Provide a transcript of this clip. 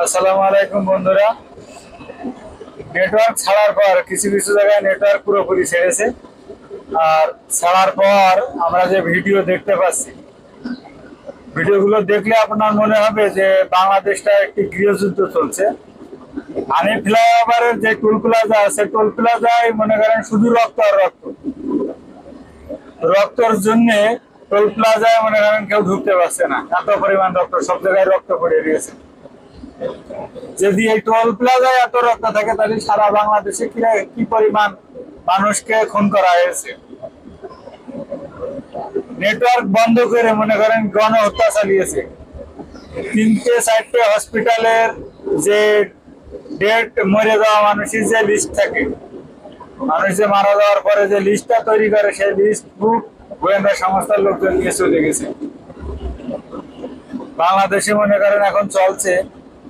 আসসালামু আলাইকুম বন্ধুরা। নেটওয়ার্ক ছাড়ার পর কিছু কিছু জায়গায় নেটওয়ার্ক পুরোপুরি ছেড়েছে। আর ছাড়ার পর আমরা যে ভিডিও দেখতে পাচ্ছি, ভিডিওগুলো দেখলে আপনার মনে হবে যে বাংলাদেশটা একটি গৃহযুদ্ধ চলছে। আনি ফ্লাইওভারের যে টোল প্লাজা আছে, টোল প্লাজায় মনে করেন শুধু রক্ত আর রক্ত। রক্তর জন্য টোল প্লাজায় মনে করেন কেউ ঢুকতে পারছে না, এত পরিমাণ রক্ত, সব জায়গায় রক্ত পড়ে গিয়েছে। যদি এই টোল প্লাজায় এত রক্ত থাকে, তাহলে সারা বাংলাদেশে কি পরিমাণ মানুষকে খুন করা হয়েছে। নেটওয়ার্ক বন্ধ করে মনে করেন গণহত্যা চালিয়েছে। 3টে 4টে হসপিটালের যে ডেট, মরে যাওয়া মানুষের যে লিস্ট থাকে, মানুষ যে মারা যাওয়ার পরে যে লিস্টটা তৈরি করে, সেই লিস্ট বুক গোয়েন্দা সংস্থার লোকজন নিয়ে চলে গেছে। বাংলাদেশে মনে করেন এখন চলছে